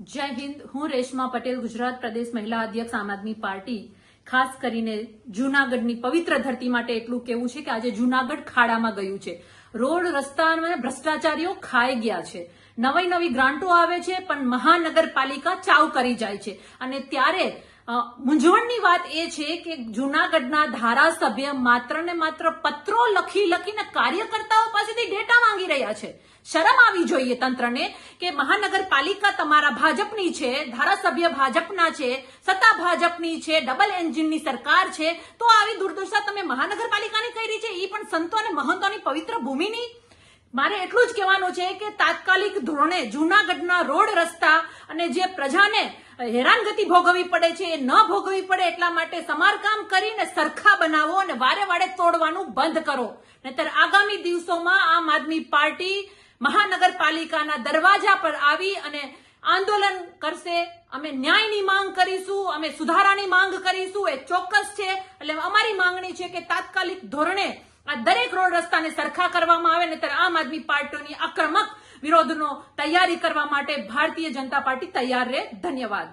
જય હિન્દ। હું રેશમા પટેલ, ગુજરાત પ્રદેશ મહિલા અધ્યક્ષ આમ આદમી પાર્ટી। ખાસ કરીને જૂનાગઢની પવિત્ર ધરતી માટે એટલું કહેવું છે કે આજે જૂનાગઢ ખાડામાં ગયું છે। રોડ રસ્તામાં ભ્રષ્ટાચારીઓ ખાઈ ગયા છે। નવી નવી ગ્રાન્ટો આવે છે પણ મહાનગરપાલિકા ચાવ કરી જાય છે। અને ત્યારે મૂંઝવણની વાત એ છે કે જૂનાગઢના ધારાસભ્ય માત્ર ને માત્ર પત્રો લખીને કાર્યકર્તાઓ પાસેથી ડેટા માંગી રહ્યા છે। શરમ આવી જોઈએ તંત્રને કે મહાનગરપાલિકા તમારા ભાજપની છે, ધારાસભ્ય ભાજપના છે, સત્તા ભાજપની છે, ડબલ એન્જિનની સરકાર છે, તો આવી દુર્દશા તમે મહાનગરપાલિકાની કરી છે, એ પણ સંતો અને મહંતોની પવિત્ર ભૂમિની। મારે એટલું જ કહેવાનું છે કે તાત્કાલિક ધોરણે જૂનાગઢના રોડ રસ્તા અને જે પ્રજાને હેરાનગતિ ભોગવવી પડે છે એ ન ભોગવવી પડે એટલા માટે સમારકામ કરીને સરખા બનાવો અને વારે વારે તોડવાનું બંધ કરો। નહીતર આગામી દિવસોમાં આમ આદમી પાર્ટી મહાનગરપાલિકાના દરવાજા પર આવી અને આંદોલન કરશે। અમે ન્યાયની માંગ કરીશું, અમે સુધારાની માંગ કરીશું, એ ચોક્કસ છે। એટલે અમારી માંગણી છે કે તાત્કાલિક ધોરણે આ દરેક રોડ રસ્તાને સરખા કરવામાં આવે, નહીતર આમ આદમી પાર્ટીની આક્રમક વિરોધનો તૈયારી કરવા માટે ભારતીય જનતા પાર્ટી તૈયાર રહે। ધન્યવાદ।